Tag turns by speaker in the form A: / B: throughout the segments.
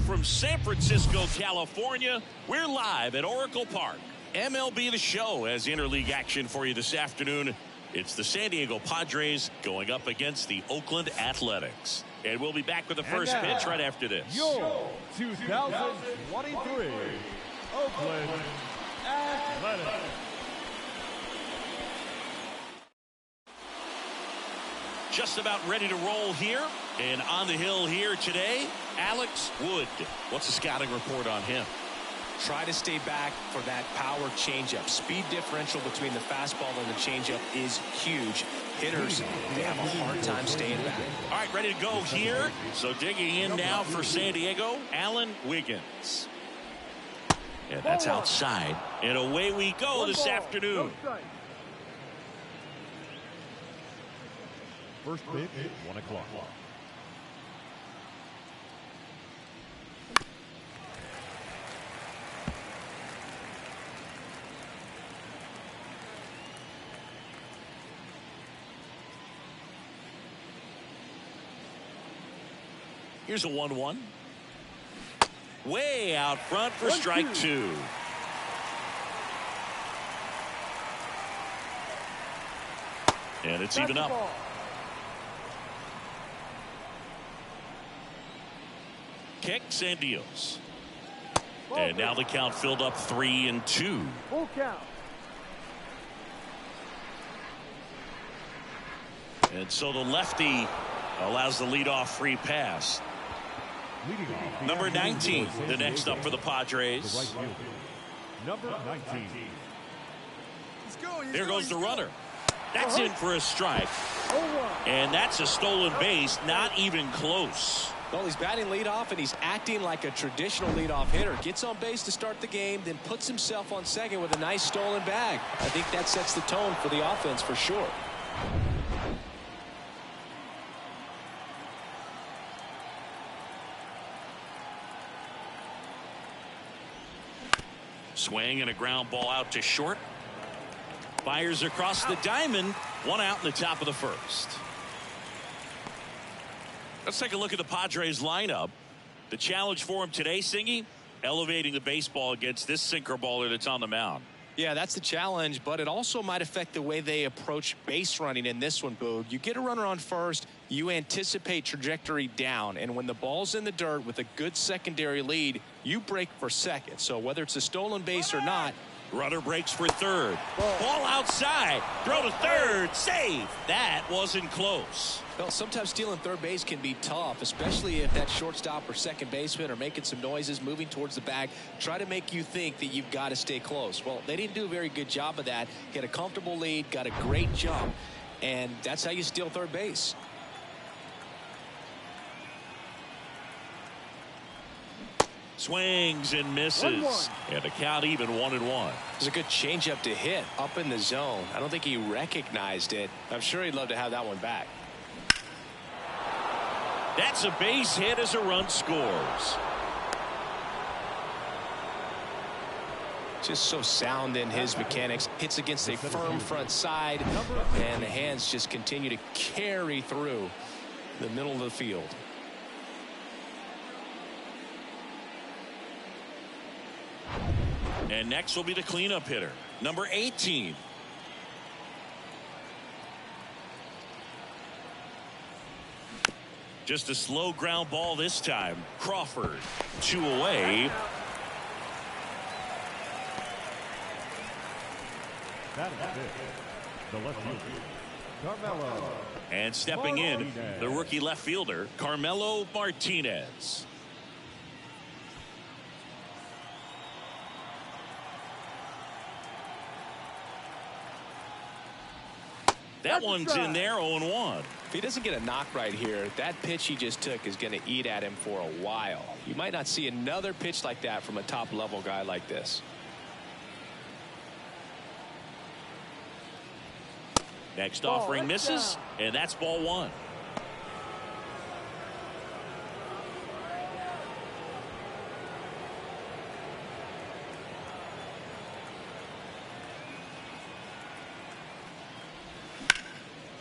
A: from San Francisco, California. We're live at Oracle Park. MLB The Show has interleague action for you this afternoon. It's the San Diego Padres going up against the Oakland Athletics. And we'll be back with the first pitch right after this.
B: Your 2023 Oakland Athletics.
A: Just about ready to roll here. And on the hill here today, Alex Wood. What's the scouting report on him?
C: Try to stay back for that power changeup. Speed differential between the fastball and the changeup is huge. Hitters, they have a hard time staying back.
A: All right, ready to go here. So digging in now for San Diego, Alan Wiggins. And that's outside. And away we go this afternoon.
B: First pitch, 1 o'clock.
A: Here's a 1-1. Way out front for strike 2. And it's even up. Kicks and deals. And now the count filled up 3-2.
B: Full count.
A: And so the lefty allows the leadoff free pass. Number 19, the next up for the Padres.
B: Number 19.
A: There goes the runner. That's in for a strike. And that's a stolen base, not even close.
C: Well, he's batting leadoff, and he's acting like a traditional leadoff hitter. Gets on base to start the game, then puts himself on second with a nice stolen bag. I think that sets the tone for the offense for sure.
A: Swing and a ground ball out to short. Fires across the diamond. 1 out in the top of the first. Let's take a look at the Padres lineup. The challenge for him today, Singy, elevating the baseball against this sinker baller that's on the mound.
C: Yeah, that's the challenge, but it also might affect the way they approach base running in this one, Boog. You get a runner on first, you anticipate trajectory down, and when the ball's in the dirt with a good secondary lead, you break for second. So whether it's a stolen base or not,
A: runner breaks for third. Ball outside. Throw to third. Save. That wasn't close.
C: Well, sometimes stealing third base can be tough, especially if that shortstop or second baseman are making some noises, moving towards the bag, try to make you think that you've got to stay close. Well, they didn't do a very good job of that. He had a comfortable lead, got a great jump, and that's how you steal third base.
A: Swings and misses. And the count even 1-1.
C: It was a good changeup to hit up in the zone. I don't think he recognized it. I'm sure he'd love to have that one back.
A: That's a base hit as a run scores.
C: Just so sound in his mechanics. Hits against a firm front side, and the hands just continue to carry through the middle of the field.
A: And next will be the cleanup hitter, number 18. Just a slow ground ball this time. Crawford, 2 away.
B: That is it. The left fielder, Carmelo.
A: And stepping in, the rookie left fielder, Carmelo Martinez. That one's in there, 0-1.
C: If he doesn't get a knock right here, that pitch he just took is going to eat at him for a while. You might not see another pitch like that from a top-level guy like this.
A: Next offering misses, and that's ball 1.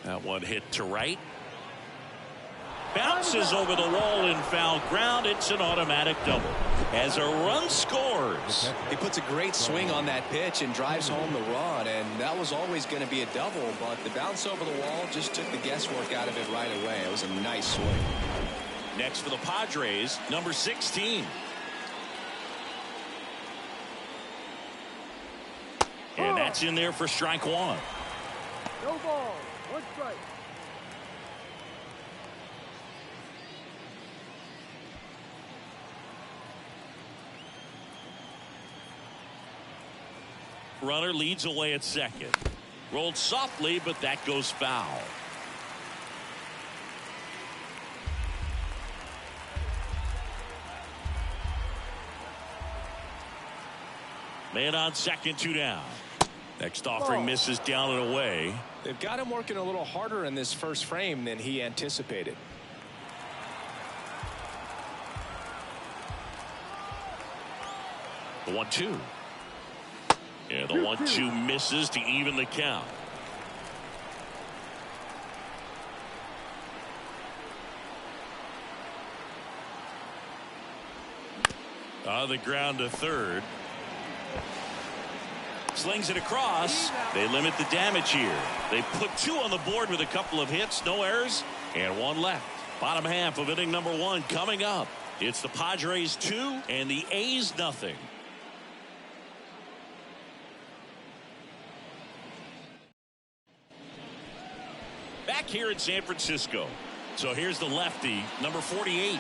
A: That one hit to right. Bounces over the wall in foul ground. It's an automatic double as a run scores.
C: He puts a great swing on that pitch and drives home the run, and that was always going to be a double, but the bounce over the wall just took the guesswork out of it right away. It was a nice swing.
A: Next for the Padres, number 16. And that's in there for strike one.
B: No ball. One strike.
A: Runner leads away at second. Rolled softly, but that goes foul. Man on second, 2 down. Next offering misses down and away.
C: They've got him working a little harder in this first frame than he anticipated.
A: The 1-2. Yeah, the 1-2 misses to even the count. On the ground to third. Slings it across. They limit the damage here. They put 2 on the board with a couple of hits, no errors, and 1 left. Bottom half of inning number 1 coming up. It's the Padres 2 and the A's nothing. Back here in San Francisco. So here's the lefty, number 48.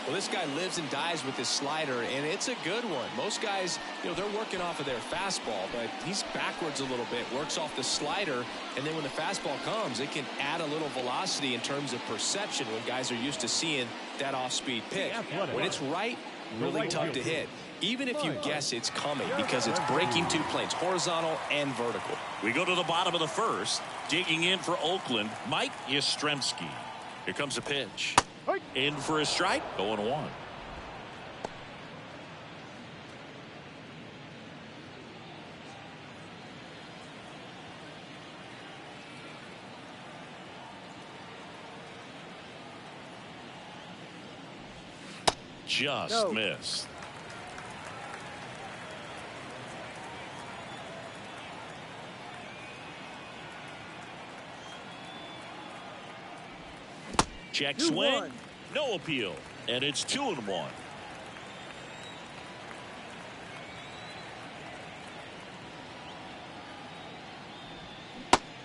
C: Well, this guy lives and dies with his slider, and it's a good one. Most guys, they're working off of their fastball, but he's backwards a little bit, works off the slider, and then when the fastball comes, it can add a little velocity in terms of perception when guys are used to seeing that off-speed pitch. When it's right, really tough to hit, even if you guess it's coming, because it's breaking 2 planes, horizontal and vertical.
A: We go to the bottom of the first. Digging in for Oakland, Mike Yastrzemski. Here comes a pitch. In for a strike, 0-1. Just missed. Check swing. No appeal. And it's 2-1.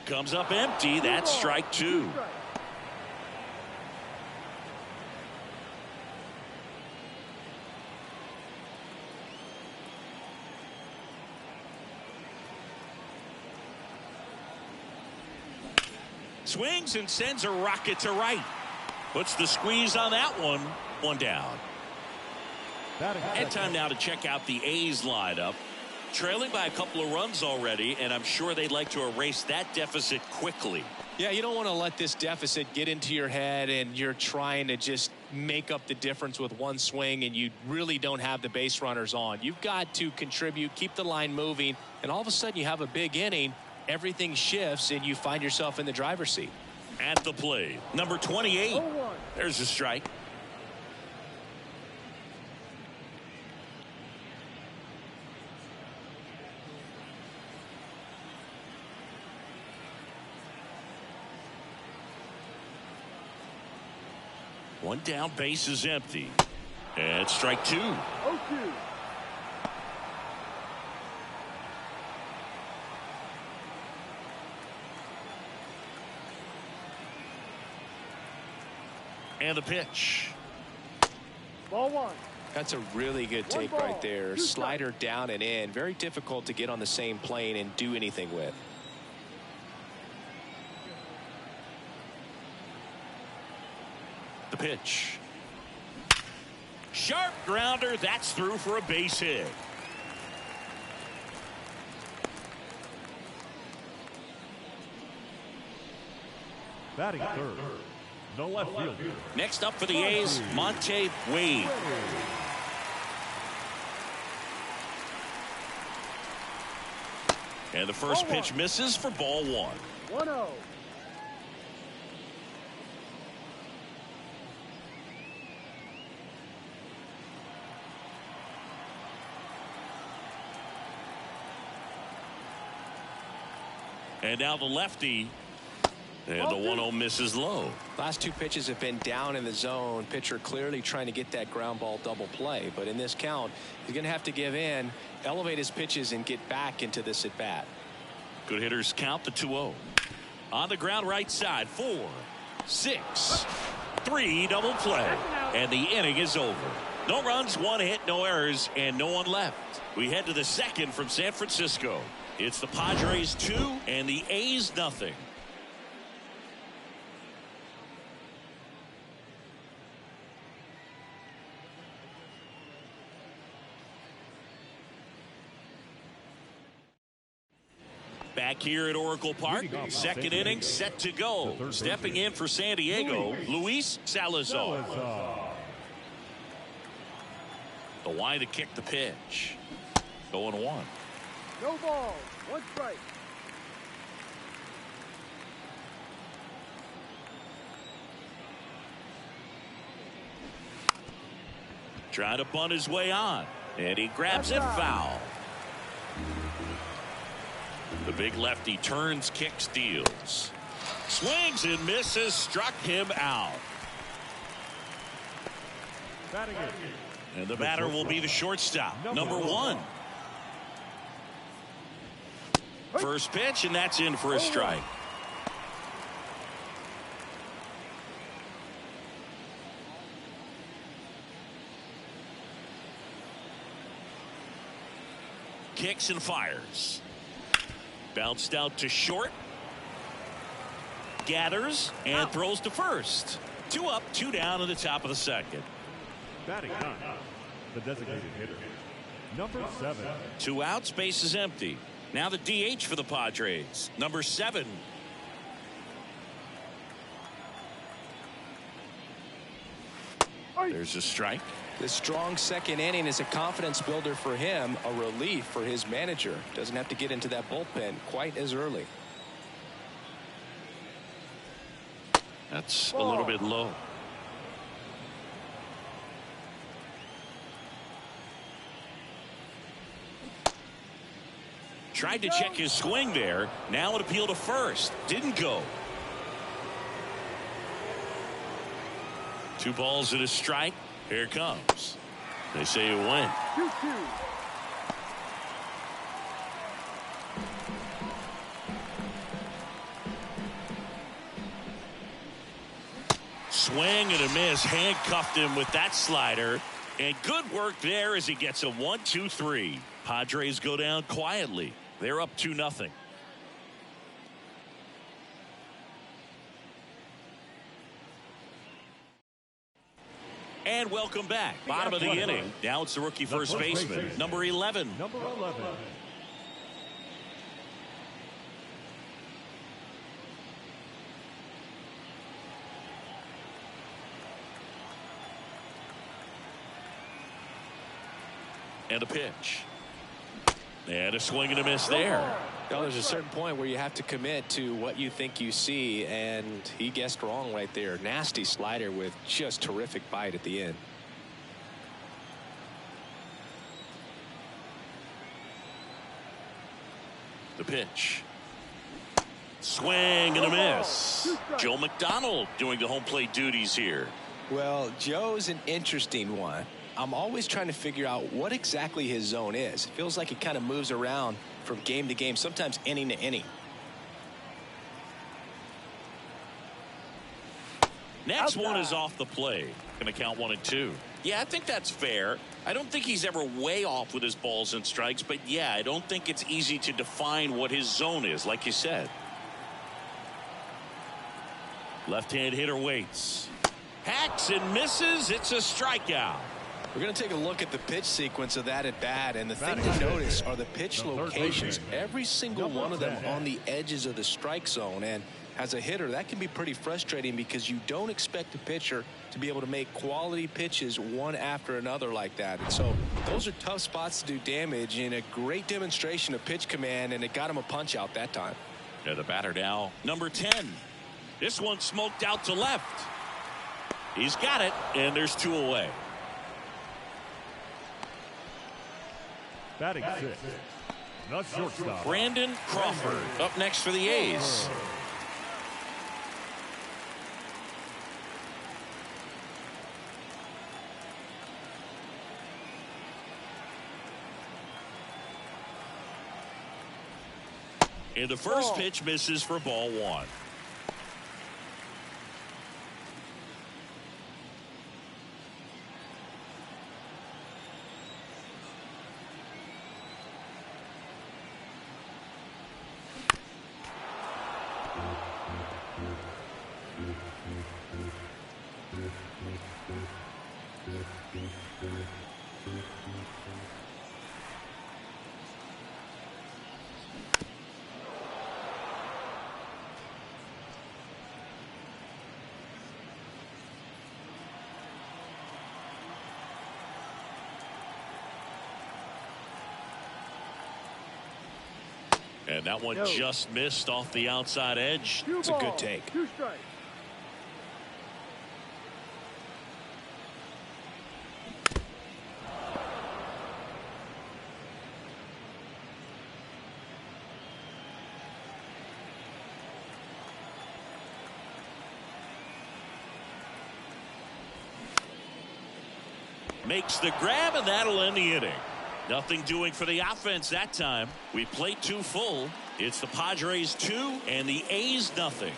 A: Comes up empty. That's strike 2. Swings and sends a rocket to right. Puts the squeeze on that one. 1 down. And time now to check out the A's lineup. Trailing by a couple of runs already, and I'm sure they'd like to erase that deficit quickly.
C: Yeah, you don't want to let this deficit get into your head and you're trying to just make up the difference with 1 swing and you really don't have the base runners on. You've got to contribute, keep the line moving, and all of a sudden you have a big inning. Everything shifts and you find yourself in the driver's seat.
A: At the plate, number 28. There's a strike. One down, base is empty. And strike 2.
B: 0-2.
A: And the pitch.
B: Ball 1.
C: That's a really good take right there. Slider down and in. Very difficult to get on the same plane and do anything with.
A: The pitch. Sharp grounder. That's through for a base hit.
B: Batting third. No left field.
A: Next up for the A's, Monte Wade. And the first pitch misses for ball 1.
B: 1-0.
A: And now the lefty. And the 1-0 misses low.
C: Last two pitches have been down in the zone. Pitcher clearly trying to get that ground ball double play. But in this count, he's going to have to give in, elevate his pitches, and get back into this at bat.
A: Good hitters count the 2-0. On the ground right side. 4, 6, 3 double play. And the inning is over. No runs, 1 hit, no errors, and no one left. We head to the second from San Francisco. It's the Padres 2 and the A's 0. Back here at Oracle Park, second inning set to go. Stepping in for San Diego, Luis Salazar. The wide to kick the pitch. 0-1.
D: No ball, 1 strike.
A: Trying to bunt his way on. And he grabs it foul. The big lefty turns, kicks, deals. Swings and misses, struck him out. And the batter will be the shortstop, number 1. First pitch, and that's in for a strike. Kicks and fires. Bounced out to short. Gathers and throws to first. 2 up, 2 down at the top of the second.
B: Batting 9, the designated hitter, number 7.
A: 2 outs, base is empty. Now the DH for the Padres, number 7. There's a strike.
C: This strong second inning is a confidence builder for him, a relief for his manager. Doesn't have to get into that bullpen quite as early.
A: That's a little bit low. Tried to check his swing there. Now an appeal to first. Didn't go. 2 balls and a strike. Here it comes. They say it went.
D: 2-2.
A: Swing and a miss. Handcuffed him with that slider. And good work there as he gets a 1-2-3. Padres go down quietly. They're up 2-0. And welcome back. Bottom of the inning. Now it's the rookie first baseman, number 11.
B: Number 11.
A: And a pitch. And a swing and a miss there.
C: Well, there's a certain point where you have to commit to what you think you see, and he guessed wrong right there. Nasty slider with just terrific bite at the end.
A: The pitch. Swing and a miss. Joe McDonald doing the home plate duties here.
C: Well, Joe's an interesting one. I'm always trying to figure out what exactly his zone is. It feels like he kind of moves around from game to game, sometimes inning to inning.
A: Next one is off the play. Going to count 1 and 2. Yeah, I think that's fair. I don't think he's ever way off with his balls and strikes, but yeah, I don't think it's easy to define what his zone is, like you said. Left-hand hitter waits. Hacks and misses. It's a strikeout.
C: We're going to take a look at the pitch sequence of that at bat, and the thing to notice are the pitch locations. Every single one of them on the edges of the strike zone, and as a hitter, that can be pretty frustrating because you don't expect a pitcher to be able to make quality pitches one after another like that. And so those are tough spots to do damage, and a great demonstration of pitch command, and it got him a punch out that time.
A: Yeah, the batter now, number 10. This one smoked out to left. He's got it, and there's 2 away.
B: Batting 6, The shortstop,
A: Brandon Crawford up next for the A's. And the first pitch misses for ball one. And that one just missed off the outside edge.
C: It's a good take.
D: 2 strikes.
A: Makes the grab, and that'll end the inning. Nothing doing for the offense that time. We played 2 full. It's the Padres 2 and the A's nothing.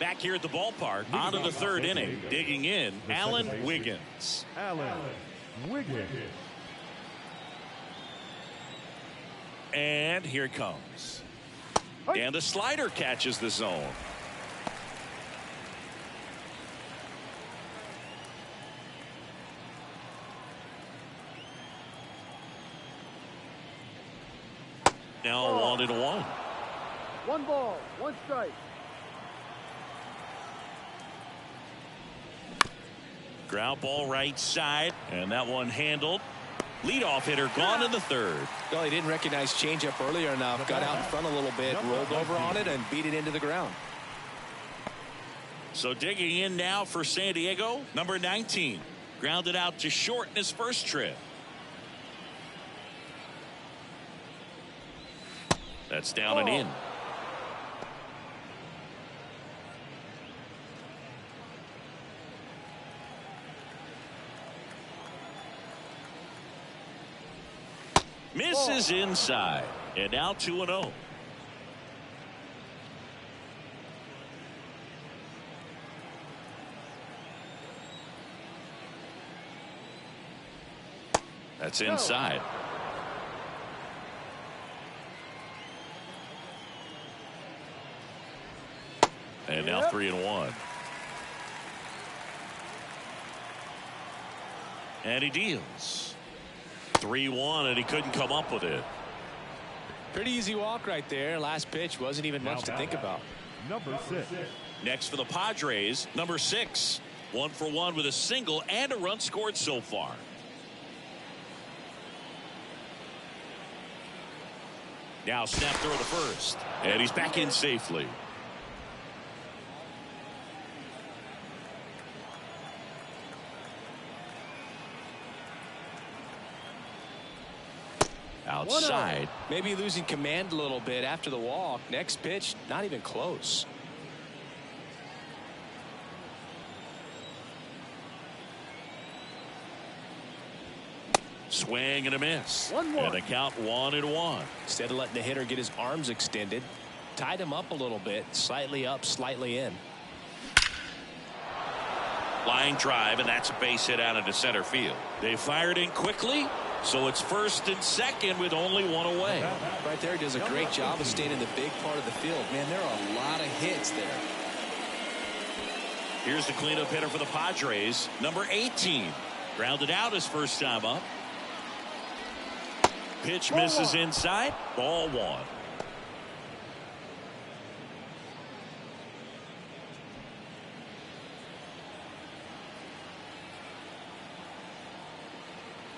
A: Back here at the ballpark, on to the 3rd inning. Digging in, Alan Wiggins.
B: Alan Wiggins.
A: And here it comes. And the slider catches the zone. Now 1-1.
D: 1 ball, 1 strike.
A: Ground ball right side, and that one handled. Leadoff hitter gone in the 3rd.
C: Well, he didn't recognize changeup earlier enough. Got out in front a little bit, rolled over on it, and beat it into the ground.
A: So digging in now for San Diego, number 19. Grounded out to short in his first trip. That's down and in. Misses inside. And now 2-0. That's inside. And now 3-1. And he deals. 3-1, and he couldn't come up with it.
C: Pretty easy walk right there. Last pitch wasn't even much to think about.
B: Number 6.
A: Next for the Padres, number 6. 1 for 1 with a single and a run scored so far. Now snap throw to first, and he's back in safely. Outside.
C: Maybe losing command a little bit after the walk. Next pitch, not even close.
A: Swing and a miss.
D: 1-1.
A: And the count 1-1.
C: Instead of letting the hitter get his arms extended, tied him up a little bit, slightly up, slightly in.
A: Line drive, and that's a base hit out into center field. They fired in quickly, so it's 1st and 2nd with only 1 away.
C: Right there, he does a great job of staying in the big part of the field. Man, there are a lot of hits there.
A: Here's the cleanup hitter for the Padres, number 18. Grounded out his first time up. Pitch misses inside. Ball 1.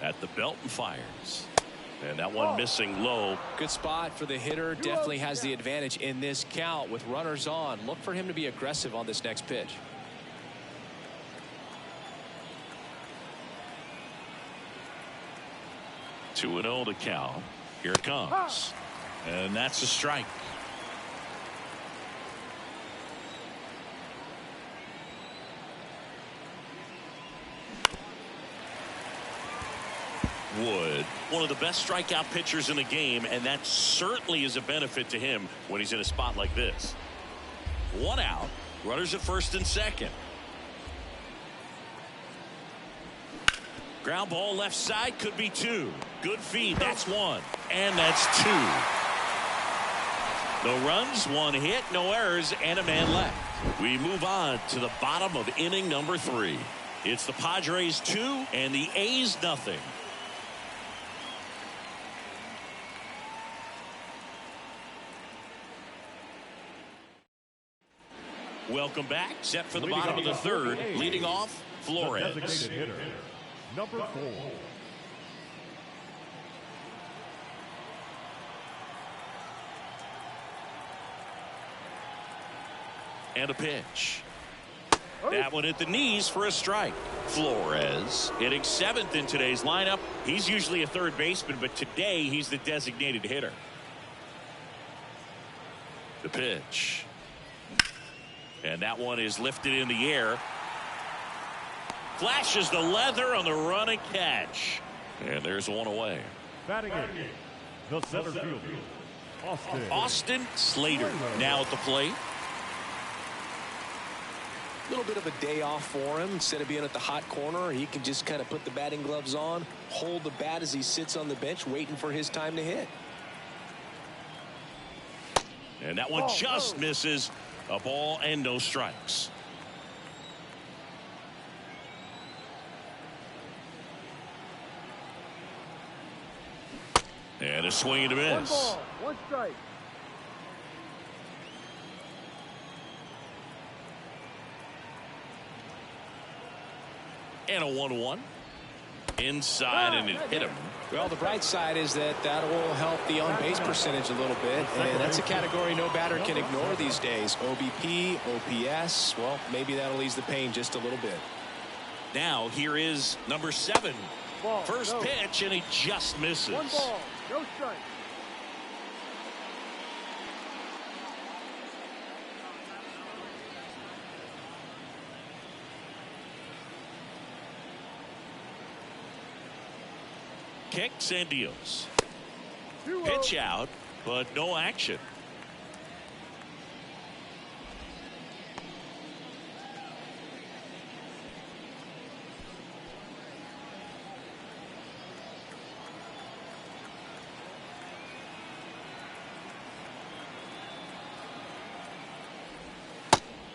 A: At the belt and fires. And that one missing low.
C: Good spot for the hitter. Definitely has the advantage in this count with runners on. Look for him to be aggressive on this next pitch.
A: 2-0 to count. Here it comes. And that's a strike. Wood, one of the best strikeout pitchers in the game, and that certainly is a benefit to him when he's in a spot like this. 1 out, runners at first and second. Ground ball left side, could be 2. Good feed, that's 1, and that's 2. No runs, 1 hit, no errors, and a man left. We move on to the bottom of inning number 3. It's the Padres 2 and the A's nothing. Welcome back. Set for the bottom of the 3rd. Leading off, Flores.
B: The designated hitter, number 4.
A: And a pitch. That one at the knees for a strike. Flores hitting 7th in today's lineup. He's usually a third baseman, but today he's the designated hitter. The pitch. And that one is lifted in the air. Flashes the leather on the running catch. And there's 1 away.
B: Batting in, the center fielder,
A: Austin Slater now at the plate.
C: A little bit of a day off for him. Instead of being at the hot corner, he can just kind of put the batting gloves on, hold the bat as he sits on the bench waiting for his time to hit.
A: And that one just misses. A ball and no strikes. And a swing and a miss.
D: 1 ball, 1 strike.
A: And a 1-1. Inside, and it hit him.
C: Well, the bright side is that will help the on-base percentage a little bit, and that's a category no batter can ignore these days. OBP, OPS, well, maybe that'll ease the pain just a little bit.
A: Now here is number 7.
D: Ball,
A: First
D: no.
A: pitch, and he just misses.
D: 1 ball, no strike.
A: Kicks and deals.
D: 2-0.
A: Pitch out, but no action.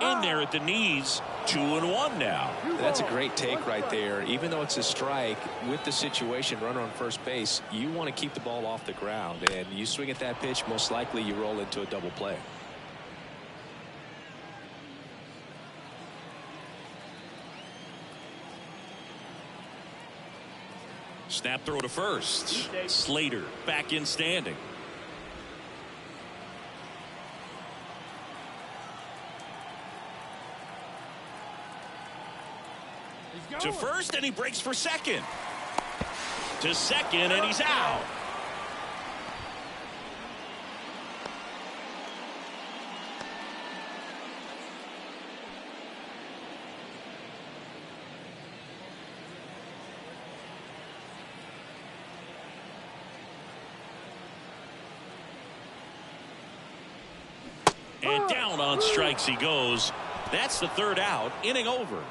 A: In there at the knees. 2-1 now.
C: That's a great take right there. Even though it's a strike, with the situation, runner on first base, you want to keep the ball off the ground, and you swing at that pitch, most likely you roll into a double play.
A: Snap throw to first. Slater back in standing. To first, and he breaks for second. To second, and he's out. And down on strikes he goes. That's the 3rd out. Inning over.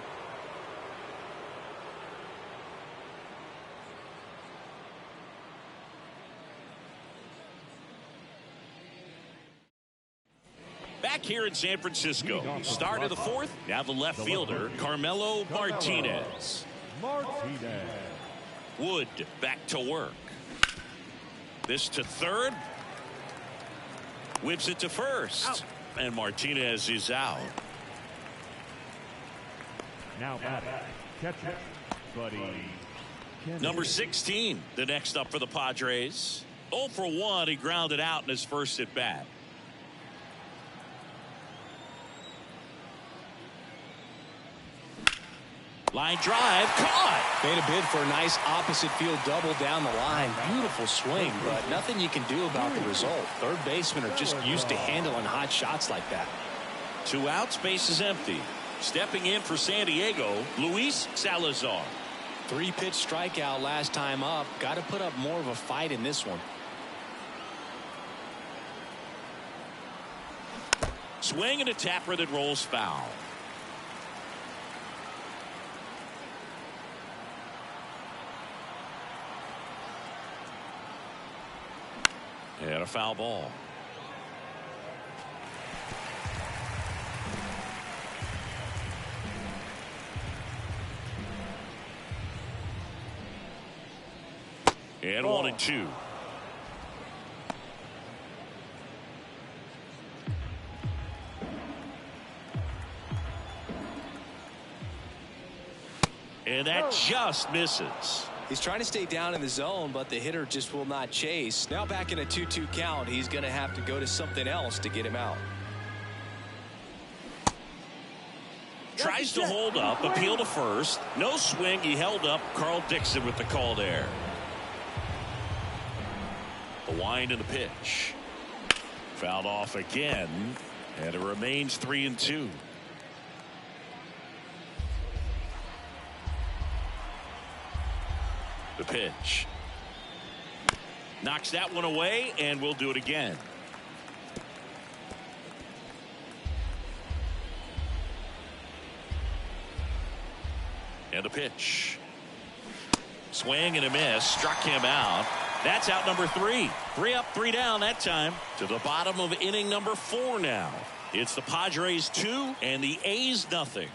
A: Back here in San Francisco. Start of the 4th. Now the left fielder, Carmelo Martinez. Wood back to work. This to 3rd. Whips it to 1st. Out. And Martinez is out.
B: Now batting, catcher, Buddy Kennedy.
A: Number 16, the next up for the Padres. 0 for 1. He grounded out in his first at bat. Line drive, caught.
C: Made a bid for a nice opposite field double down the line. Beautiful swing, but nothing you can do about the result. Third basemen are just used to handling hot shots like that.
A: 2 outs, base is empty. Stepping in for San Diego, Luis Salazar.
C: 3-pitch strikeout last time up. Got to put up more of a fight in this one.
A: Swing and a tapper that rolls foul. And a foul ball. And 1-2. And that just misses.
C: He's trying to stay down in the zone, but the hitter just will not chase. Now back in a 2-2 count, he's going to have to go to something else to get him out.
A: Tries to hold up, appeal to first. No swing, he held up. Carl Dixon with the call there. The wind and the pitch. Fouled off again, and it remains 3-2. The pitch. Knocks that one away, and we'll do it again. And the pitch. Swing and a miss. Struck him out. That's out number 3. 3 up, 3 down that time. To the bottom of inning number 4 now. It's the Padres 2 and the A's nothing.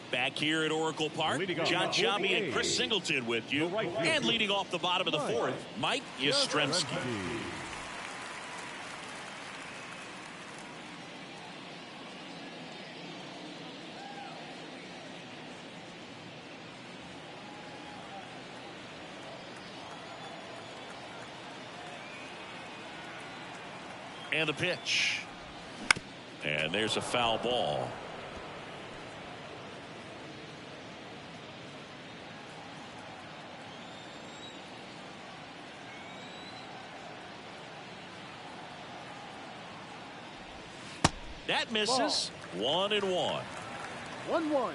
A: Back here at Oracle Park, John Sciambi and Chris Singleton with you. And leading off the bottom of the 4th, Mike Yastrzemski. And the pitch. And there's a foul ball. That misses. 1-1.
D: 1-1.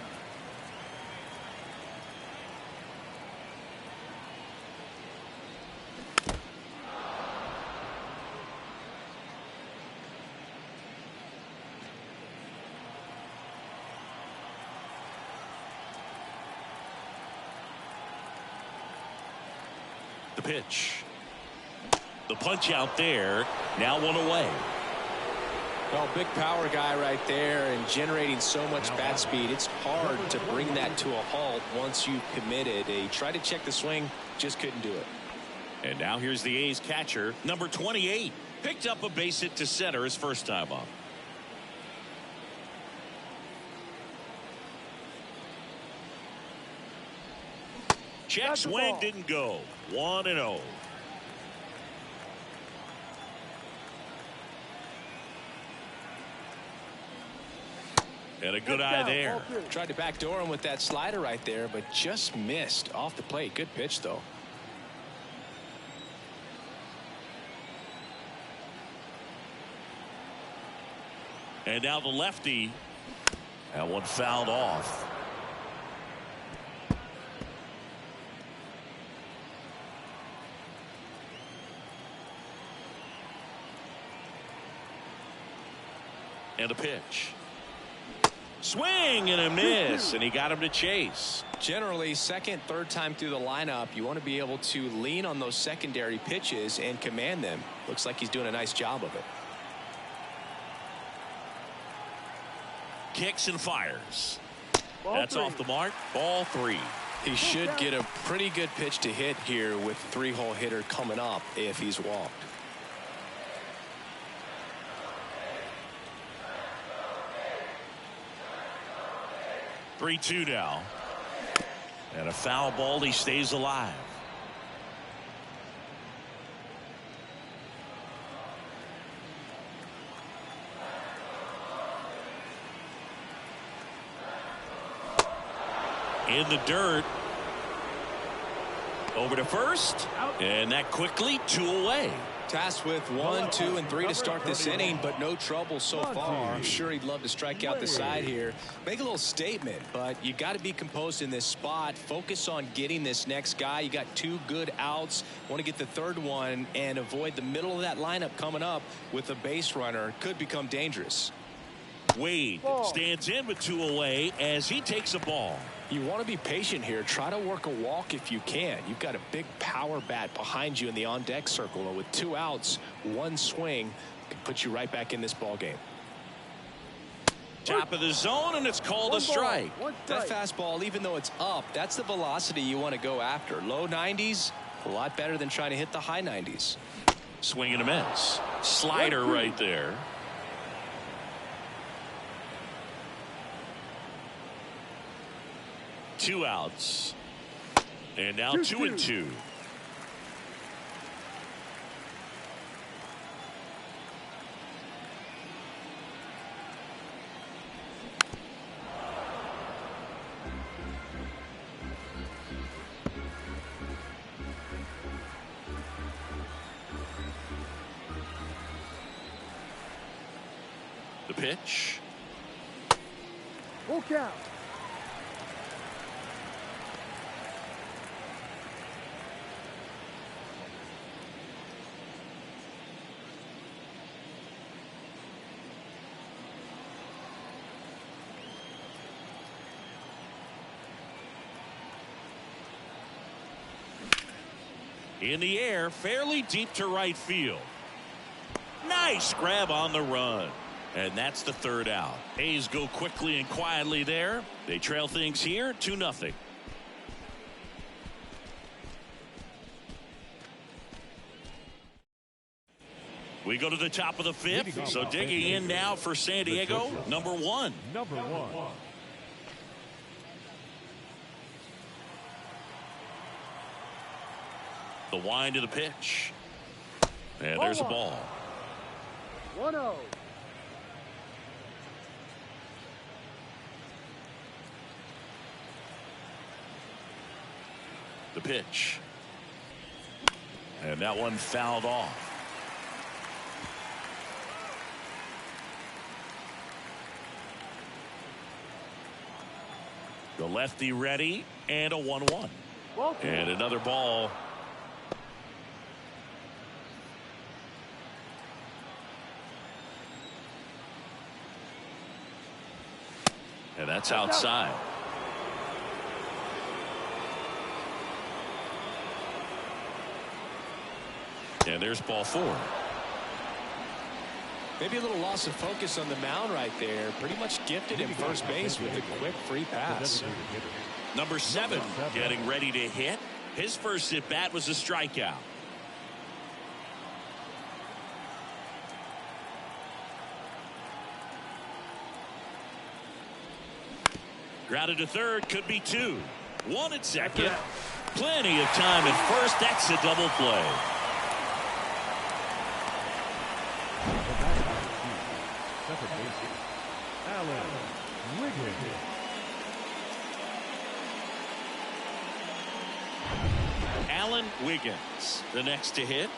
A: The pitch. The punch out there. Now 1 away.
C: Well, big power guy right there and generating so much bat speed. It's hard to bring that to a halt once you've committed. He tried to check the swing, just couldn't do it.
A: And now here's the A's catcher, number 28. Picked up a base hit to center his first time up. Check swing didn't go. 1-0. And a good eye there.
C: Tried to backdoor him with that slider right there, but just missed off the plate. Good pitch, though.
A: And now the lefty. That one fouled off. And a pitch. Swing and a miss, and he got him to chase.
C: Generally, second, third time through the lineup, you want to be able to lean on those secondary pitches and command them. Looks like he's doing a nice job of it.
A: Kicks and fires.
D: Ball
A: That's
D: 3.
A: off the mark. Ball 3.
C: He should get a pretty good pitch to hit here with the 3-hole hitter coming up if he's walked.
A: 3-2 now. And a foul ball. He stays alive. in the dirt. Over to first, and that quickly 2 away.
C: Tasked with 1, 2, and 3 to start this inning, but no trouble so far. I'm sure he'd love to strike out the side here. Make a little statement, but you got to be composed in this spot. Focus on getting this next guy. You got 2 good outs. Want to get the third one and avoid the middle of that lineup coming up with a base runner. Could become dangerous.
A: Wade stands in with 2 away as he takes a ball.
C: You want to be patient here. Try to work a walk if you can. You've got a big power bat behind you in the on-deck circle. And with 2 outs, 1 swing can put you right back in this ball game.
A: Top of the zone, and it's called a strike.
C: That fastball, even though it's up, that's the velocity you want to go after. Low 90s, a lot better than trying to hit the high 90s.
A: Swing and a miss. Slider right there. Two outs. And now 2-2. The pitch.
D: Full count.
A: In the air, fairly deep to right field. Nice grab on the run. And that's the third out. A's go quickly and quietly there. They trail things here 2-0. We go to the top of the 5th. So digging in now for San Diego, number 1.
B: Number 1.
A: The wind of the pitch. And there's a ball.
D: 1-0.
A: The pitch. And that one fouled off. The lefty ready, and a 1-1. And another ball. And that's outside. And there's ball 4.
C: Maybe a little loss of focus on the mound right there. Pretty much gifted in first base with a quick free pass.
A: Number 7 getting ready to hit. His first at bat was a strikeout. Grounded to third, could be 2. 1 at second. Plenty of time at first. That's a double play. Alan Wiggins, the next to hit.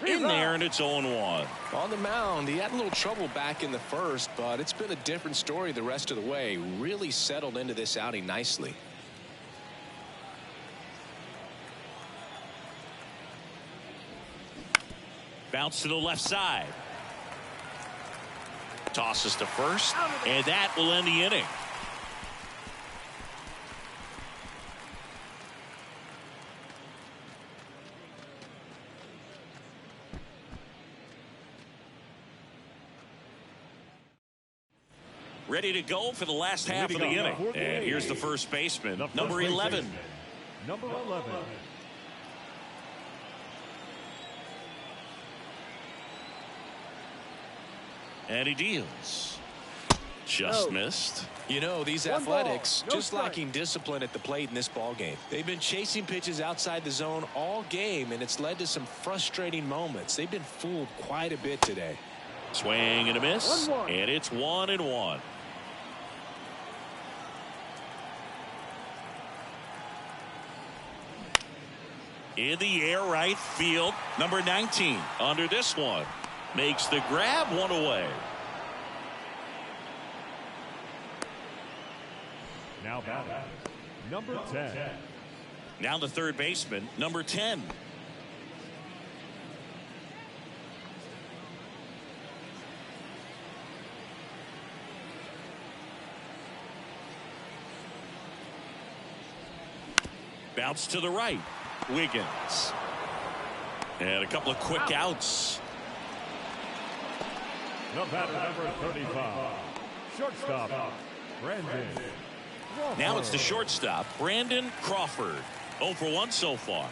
A: In there, and it's 0-1.
C: On the mound, he had a little trouble back in the first, but it's been a different story the rest of the way. Really settled into this outing nicely.
A: Bounce to the left side. Tosses to first, and that will end the inning. Ready to go for the last half of the inning. And here's the first baseman, number 11.
B: Number 11.
A: And he deals. Just missed.
C: You know, these Athletics just lacking discipline at the plate in this ball game. They've been chasing pitches outside the zone all game, and it's led to some frustrating moments. They've been fooled quite a bit today.
A: Swing and a miss, and it's 1-1. In the air, right field. Number 19 under this one. Makes the grab, one away.
B: Now batting, number 10.
A: Now the third baseman, number 10. Bounce to the right. Wiggins. And a couple of quick outs.
B: The batter, number 35. Shortstop, Brandon.
A: Now it's the shortstop, Brandon Crawford. 0 for 1 so far.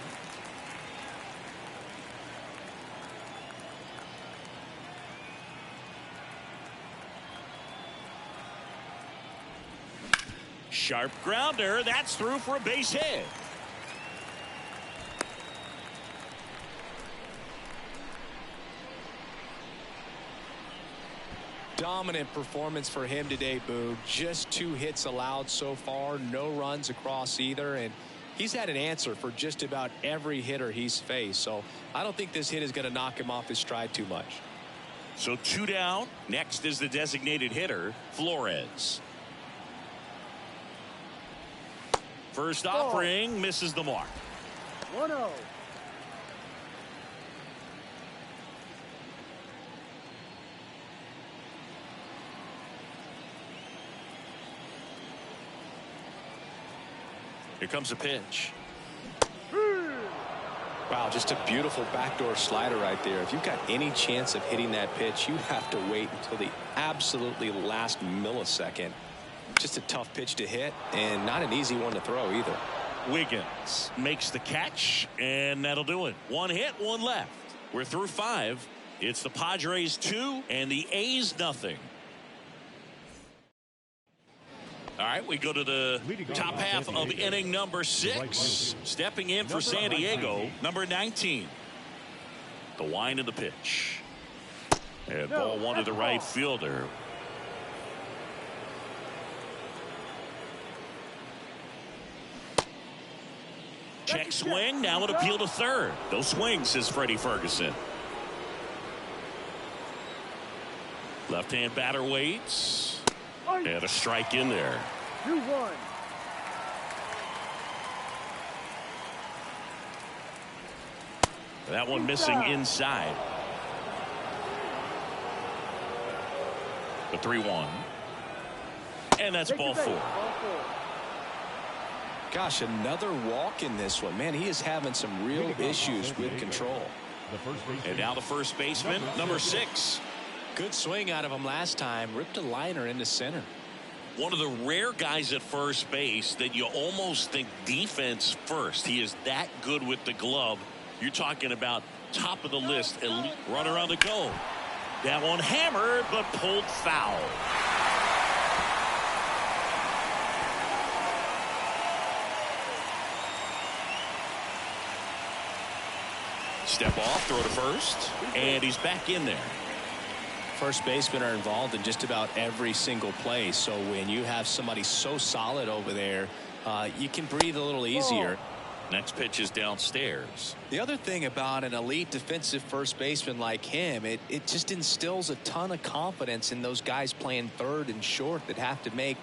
A: Sharp grounder. That's through for a base hit.
C: Dominant performance for him today, Boo. Just 2 hits allowed so far, no runs across either, and he's had an answer for just about every hitter he's faced. So I don't think this hit is going to knock him off his stride too much.
A: So 2 down. Next is the designated hitter, Flores. First offering misses the mark.
D: 1-0.
A: Here comes a pitch.
C: Wow, just a beautiful backdoor slider right there. If you've got any chance of hitting that pitch, you have to wait until the absolutely last millisecond. Just a tough pitch to hit, and not an easy one to throw either.
A: Wiggins makes the catch, and that'll do it. 1 hit, 1 left. We're through 5. It's the Padres 2 and the A's nothing. All right, we go to the top half of inning number 6. Stepping in for San Diego, number 19. The wind of the pitch. And ball 1 to the right fielder. Check swing, now an appeal to third. No swing, says Freddie Ferguson. Left-hand batter waits. And a strike in there.
D: 2-1.
A: That one missing inside. The 3-1. And that's ball 4.
C: Gosh, another walk in this one. Man, he is having some real issues with control.
A: And now the first baseman, number 6.
C: Good swing out of him last time. Ripped a liner into center.
A: One of the rare guys at first base that you almost think defense first. He is that good with the glove. You're talking about top of the list, elite runner on the go. That one hammered, but pulled foul. Step off, throw to first, and he's back in there.
C: First basemen are involved in just about every single play. So when you have somebody so solid over there, you can breathe a little easier.
A: Next pitch is downstairs.
C: The other thing about an elite defensive first baseman like him, it just instills a ton of confidence in those guys playing third and short that have to make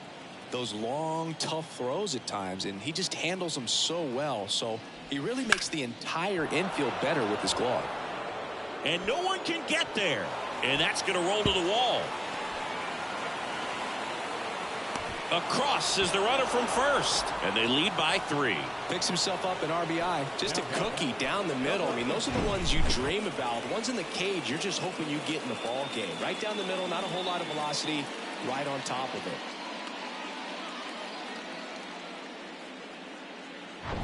C: those long, tough throws at times. And he just handles them so well. So he really makes the entire infield better with his glove.
A: And no one can get there. And that's going to roll to the wall. Across is the runner from first. And they lead by 3.
C: Picks himself up an RBI. Just a cookie down the middle. I mean, those are the ones you dream about. The ones in the cage, you're just hoping you get in the ball game. Right down the middle, not a whole lot of velocity. Right on top of it.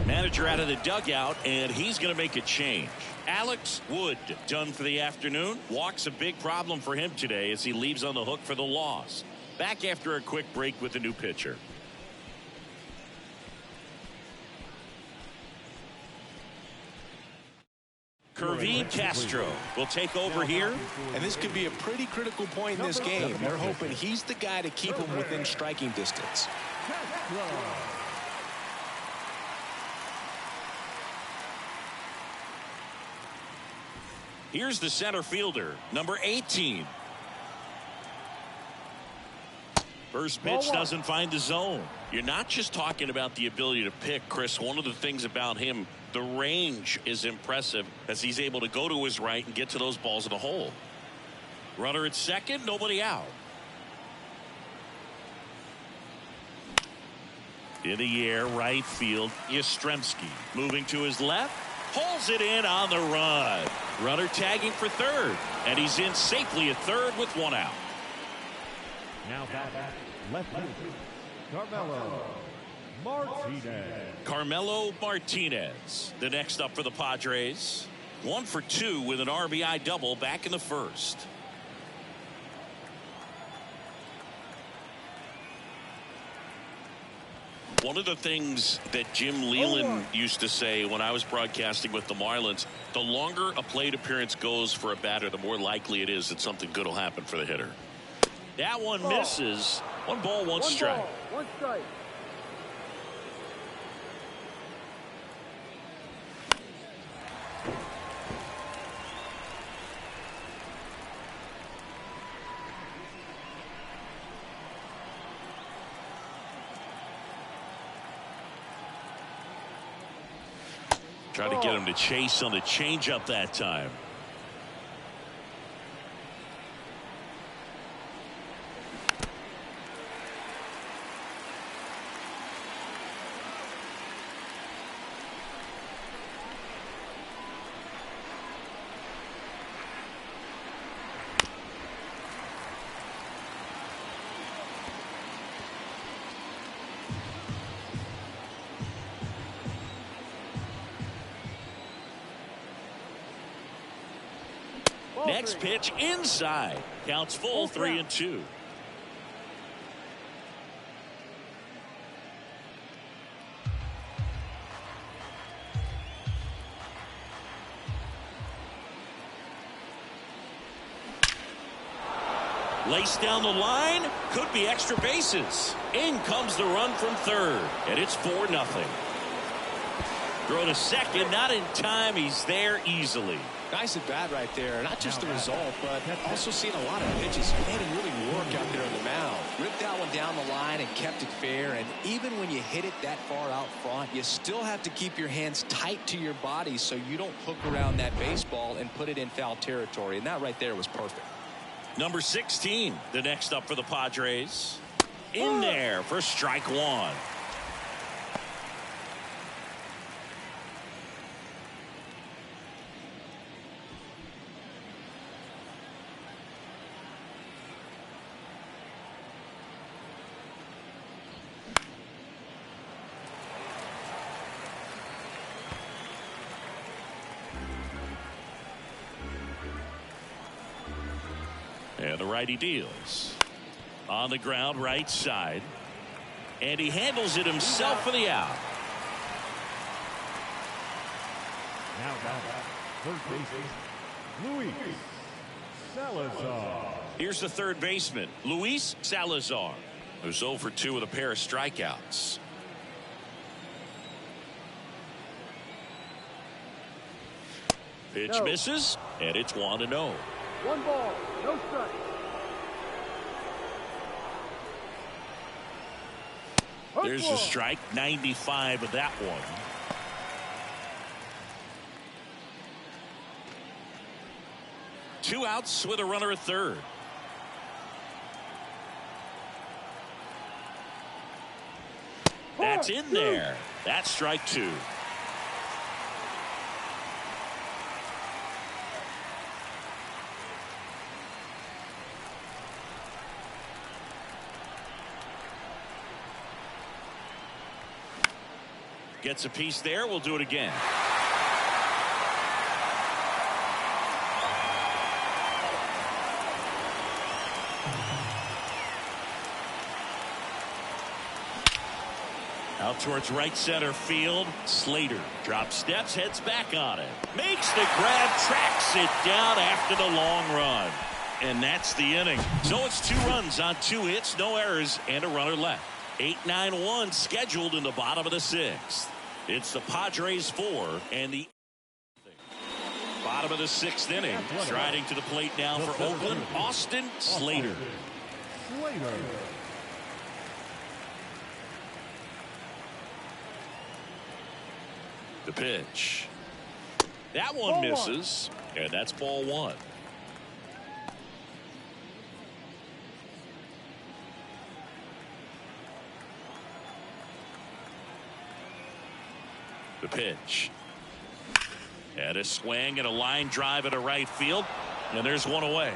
A: Manager out of the dugout, and he's going to make a change. Alex Wood done for the afternoon. Walk's a big problem for him today as he leaves on the hook for the loss. Back after a quick break with the new pitcher. Kervin Castro will take over here.
C: And this could be a pretty critical point in this game. They're hoping he's the guy to keep him within striking distance.
A: Here's the center fielder, number 18. First pitch doesn't find the zone. You're not just talking about the ability to pick, Chris. One of the things about him, the range is impressive as he's able to go to his right and get to those balls in the hole. Runner at second, nobody out. In the air, right field, Yastrzemski. Moving to his left, pulls it in on the run. Runner tagging for third, and he's in safely at third with one out.
B: Now back left field, Carmelo Martinez.
A: Carmelo Martinez, the next up for the Padres. 1 for 2 with an RBI double back in the first. One of the things that Jim Leland used to say when I was broadcasting with the Marlins, the longer a plate appearance goes for a batter, the more likely it is that something good will happen for the hitter. That one misses. 1 ball, 1 strike.
D: 1 strike.
A: Trying to get him to chase on the changeup that time. Next pitch inside. Counts full, 3-2. Laced down the line. Could be extra bases. In comes the run from third. And it's 4-0. Throw to second. Not in time. He's there easily.
C: Nice at bat right there. Not just the result, but also seeing a lot of pitches. He made him really work out there on the mound. Ripped that one down the line and kept it fair. And even when you hit it that far out front, you still have to keep your hands tight to your body so you don't hook around that baseball and put it in foul territory. And that right there was perfect.
A: Number 16, the next up for the Padres. In there for strike 1. And the righty deals. On the ground, right side. And he handles it himself for the out.
B: Now back, third baseman, Luis Salazar.
A: Here's the third baseman, Luis Salazar, who's 0 for 2 with a pair of strikeouts. Pitch misses, and it's 1-0.
D: 1 ball, no strike.
A: There's the strike, 95 of that one. Two outs with a runner at third. That's in there. That's strike 2. Gets a piece there. We'll do it again. Out towards right center field. Slater drops steps, heads back on it. Makes the grab, tracks it down after the long run. And that's the inning. So it's 2 runs on 2 hits, no errors, and a runner left. 8-9-1 scheduled in the bottom of the 6th. It's the Padres 4 and the Bottom of the 6th inning. Striding to the plate now for Oakland, Austin Slater. The pitch. That one misses, and that's ball 1. The pitch. And a swing and a line drive into right field. And there's one away.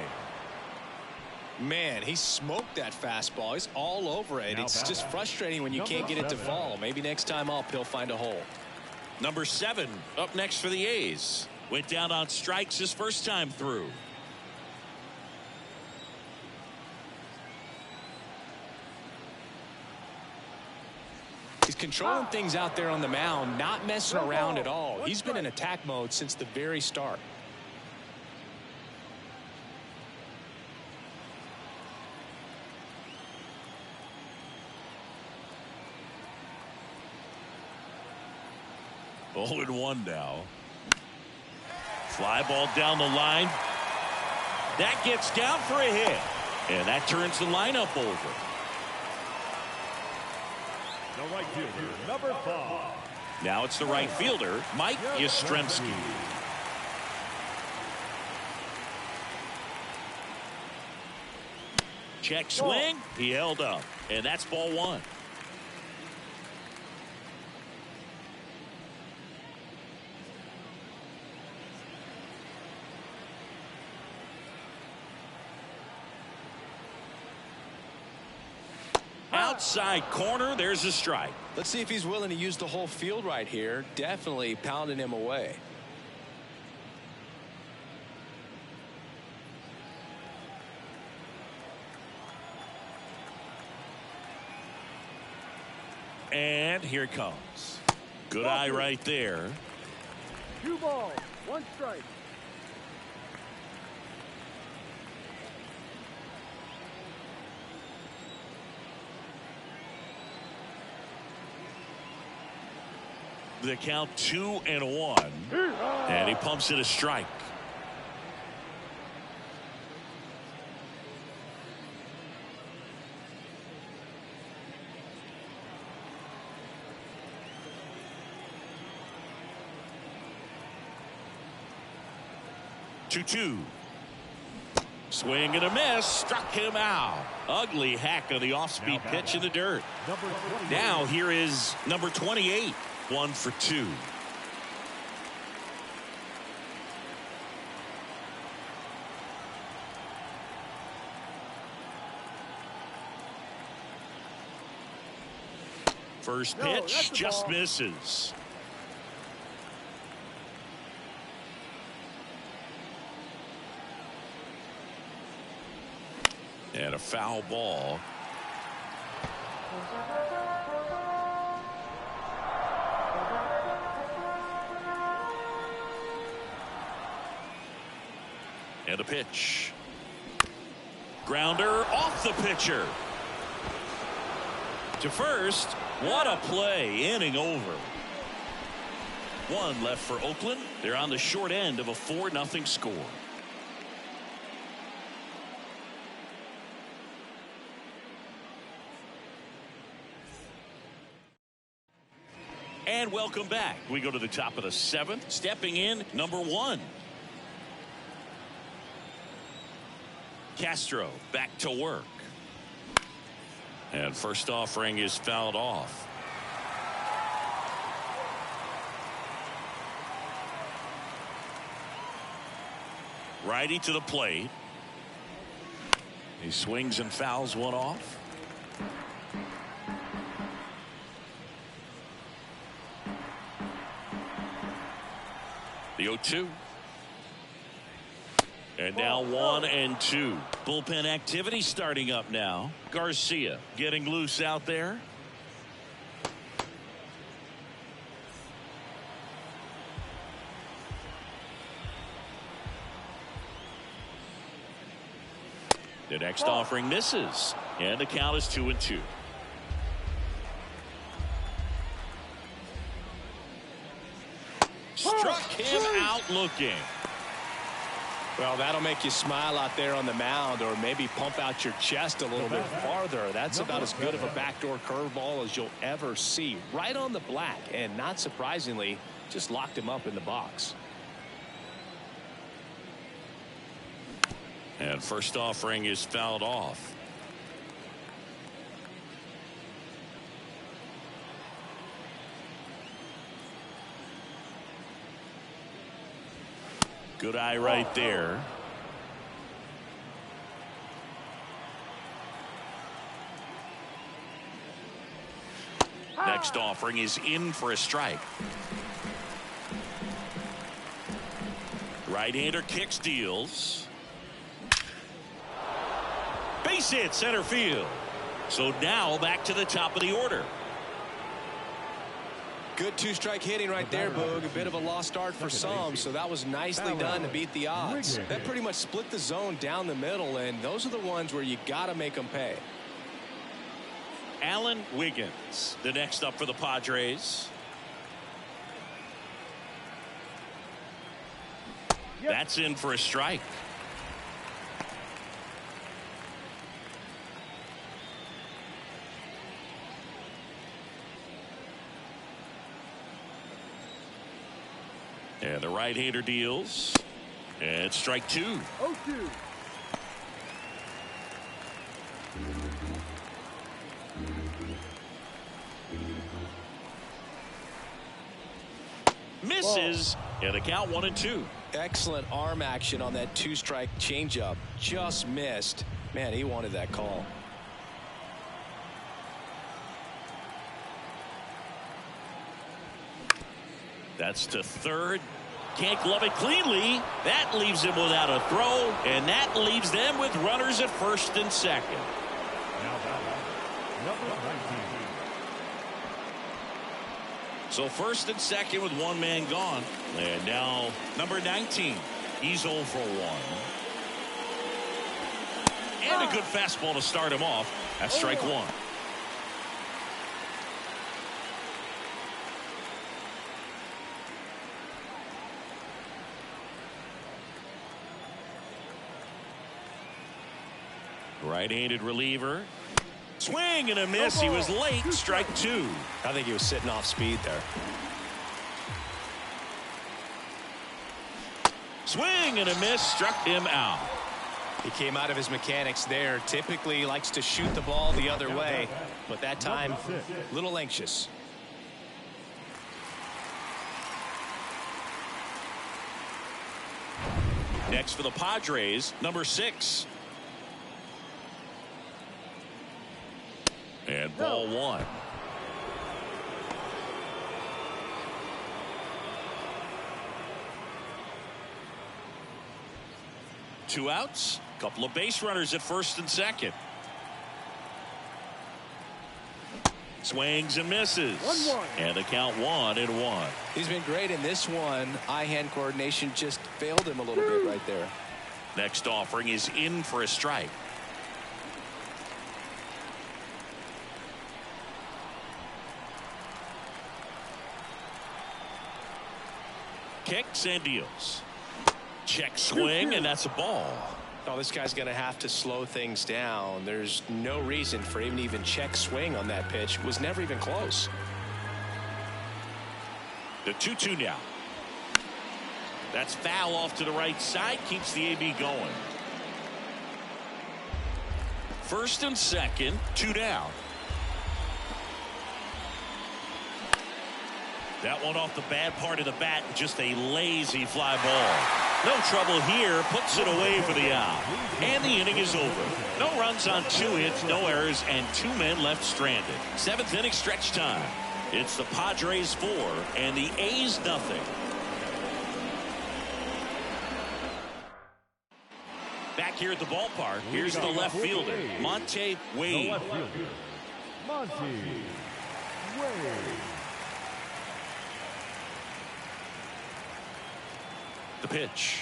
C: Man, he smoked that fastball. He's all over it. It's just frustrating when you can't get it to fall. Maybe next time up he'll find a hole.
A: Number 7 up next for the A's. Went down on strikes his first time through.
C: He's controlling things out there on the mound, not messing around at all. He's been in attack mode since the very start.
A: Oh, and 1 now. Fly ball down the line. That gets down for a hit. And that turns the lineup over.
B: The right fielder, number 5.
A: Now it's the right fielder, Mike Yastrzemski. Check swing. He held up. And that's ball 1. Outside corner, there's a strike.
C: Let's see if he's willing to use the whole field right here. Definitely pounding him away.
A: And here it comes. Good eye right there.
D: 2 balls, 1 strike.
A: The count 2-1. And he pumps it a strike. Two. Swing and a miss. Struck him out. Ugly hack on the off-speed pitch in the dirt. Now here is number 28. 1 for 2. First pitch just misses. And a foul ball. And a pitch. Grounder off the pitcher. To first. What a play. Inning over. 1 left for Oakland. They're on the short end of a 4-0 score. And welcome back. We go to the top of the 7th. Stepping in, number 1. Castro back to work. And first offering is fouled off. Righty to the plate. He swings and fouls one off. The 0-2. And now 1-2. Bullpen activity starting up now. Garcia getting loose out there. The next offering misses. And the count is 2-2. Struck him out looking.
C: Well, that'll make you smile out there on the mound, or maybe pump out your chest a little bit farther. That's about as good of a backdoor curveball as you'll ever see. Right on the black, and not surprisingly, just locked him up in the box.
A: And first offering is fouled off. Good eye right there. Next offering is in for a strike. Right-hander kicks, deals. Base hit center field. So now back to the top of the order.
C: Good two-strike hitting right there, Boog. A bit of a lost start for some, so that was nicely done to beat the odds. That pretty much split the zone down the middle, and those are the ones where you got to make them pay.
A: Alan Wiggins, the next up for the Padres. That's in for a strike. And the right-hander deals. And strike two.
D: 0-2.
A: Misses. And the count 1-2.
C: Excellent arm action on that two-strike changeup. Just missed. Man, he wanted that call.
A: That's to third. Can't glove it cleanly. That leaves him without a throw, and that leaves them with runners at first and second.
B: Now number 19.
A: So first and second with one man gone. And now number 19. He's 0 for 1. And a good fastball to start him off. That's strike one. Right-handed reliever. Swing and a miss. He was late. Strike two.
C: I think he was sitting off speed there.
A: Swing and a miss. Struck him out.
C: He came out of his mechanics there. Typically he likes to shoot the ball the other way, but that time a little anxious.
A: Next for the Padres, number 6. And ball one. Two outs. Couple of base runners at first and second. Swings and misses.
D: 1-1.
A: And the count 1-1.
C: He's been great in this one. Eye-hand coordination just failed him a little bit right there.
A: Next offering is in for a strike. Kicks and deals. Check swing, and that's a ball.
C: Oh, this guy's going to have to slow things down. There's no reason for him to even check swing on that pitch. It was never even close.
A: The 2-2 now. That's foul off to the right side. Keeps the AB going. First and second, 2 down. That one off the bad part of the bat. Just a lazy fly ball. No trouble here. Puts it away for the out. And the inning is over. No runs on 2 hits, no errors, and 2 men left stranded. 7th inning stretch time. It's the Padres 4 and the A's nothing. Back here at the ballpark, here's the left fielder, Monte Wade.
B: Monte Wade.
A: The pitch.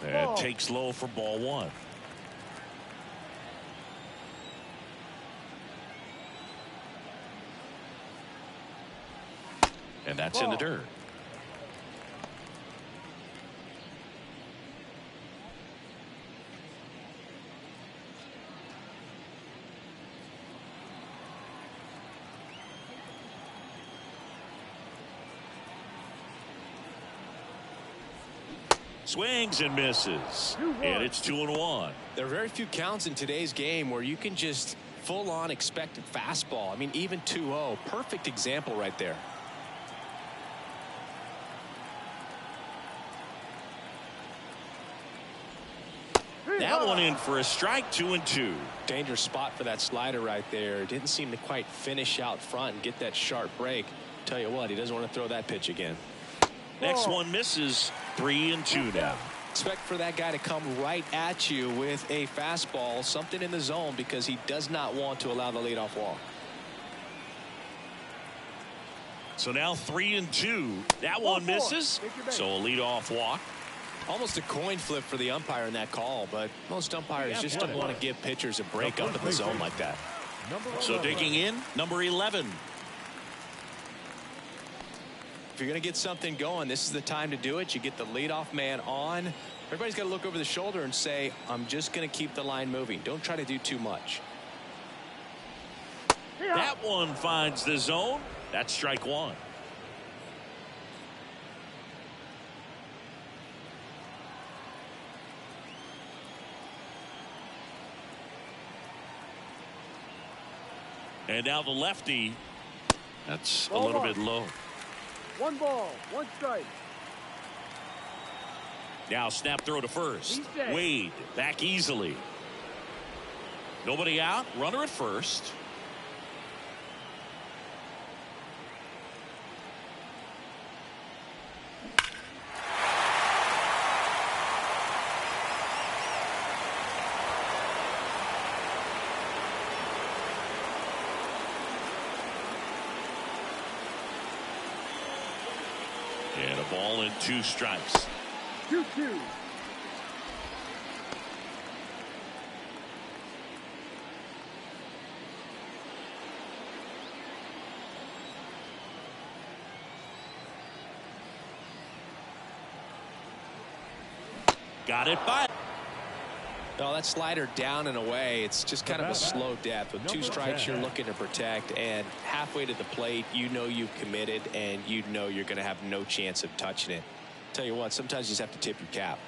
A: And takes low for ball one. And that's in the dirt. Swings and misses. And it's 2-1.
C: There are very few counts in today's game where you can just full-on expect a fastball. I mean, even 2-0. Perfect example right there.
A: That one in for a strike. 2-2.
C: Dangerous spot for that slider right there. Didn't seem to quite finish out front and get that sharp break. Tell you what, he doesn't want to throw that pitch again.
A: Next one misses. 3-2 now.
C: Expect for that guy to come right at you with a fastball, something in the zone, because he does not want to allow the leadoff walk.
A: So now 3-2. That one misses. So a leadoff walk.
C: Almost a coin flip for the umpire in that call, but most umpires just don't want to give pitchers a break up in the zone like that.
A: So digging in, number 11.
C: If you're going to get something going, this is the time to do it. You get the leadoff man on. Everybody's got to look over the shoulder and say, I'm just going to keep the line moving. Don't try to do too much.
A: That one finds the zone. That's strike one. And now the lefty. That's a little bit low.
D: 1 ball, 1 strike.
A: Now snap throw to first. Wade back easily. Nobody out. Runner at first. And a ball and 2 strikes.
D: 2-2.
A: Got it by.
C: No, that slider down and away. It's just kind of a slow death. With 2 strikes, you're looking to protect, and halfway to the plate, you know you've committed, and you know you're going to have no chance of touching it. Tell you what, sometimes you just have to tip your cap.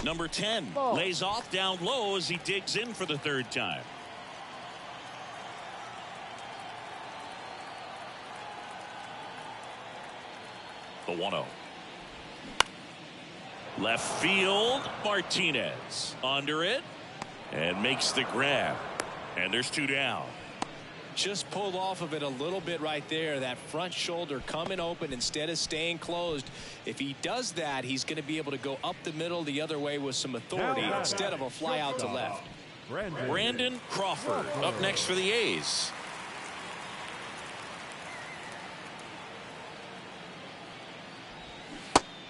A: Number 10 lays off down low as he digs in for the 3rd time. The 1-0. Left field, Martinez under it and makes the grab. And there's 2 down.
C: Just pulled off of it a little bit right there. That front shoulder coming open instead of staying closed. If he does that, he's going to be able to go up the middle the other way with some authority instead of a fly out to left.
A: Brandon Crawford up next for the A's.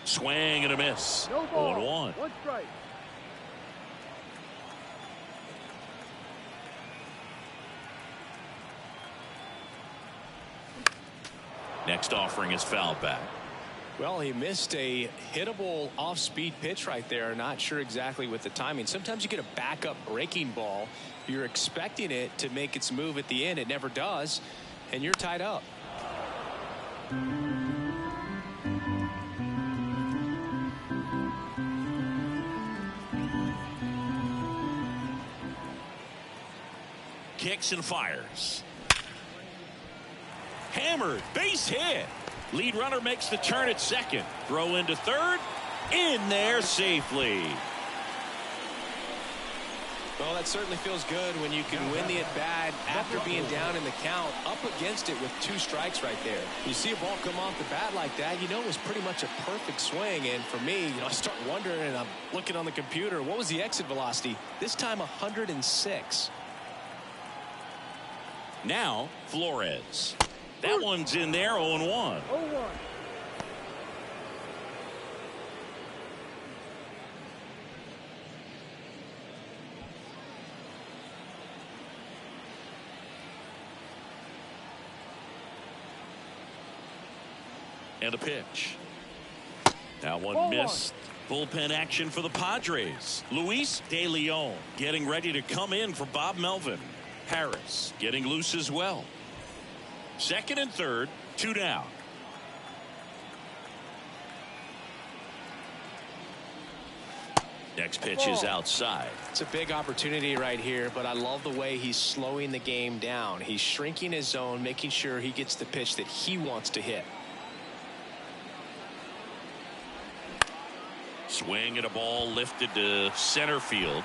A: Swing and a miss. 0-1.
D: 1 strike.
A: Next offering is fouled back.
C: Well, he missed a hittable off-speed pitch right there. Not sure exactly with the timing. Sometimes you get a backup breaking ball. You're expecting it to make its move at the end. It never does, and you're tied up.
A: Kicks and fires. Hammered, base hit. Lead runner makes the turn at second. Throw into third. In there safely.
C: Well, that certainly feels good when you can win the at-bat after being down in the count, up against it with 2 strikes right there. You see a ball come off the bat like that, you know it was pretty much a perfect swing. And for me, I start wondering, and I'm looking on the computer, what was the exit velocity? This time 106.
A: Now Flores. That one's in there. 0-1.
D: 0-1.
A: And a pitch. That one missed. Bullpen action for the Padres. Luis De Leon getting ready to come in for Bob Melvin. Harris getting loose as well. Second and third, 2 down. Next pitch is outside.
C: It's a big opportunity right here, but I love the way he's slowing the game down. He's shrinking his zone, making sure he gets the pitch that he wants to hit.
A: Swing and a ball lifted to center field.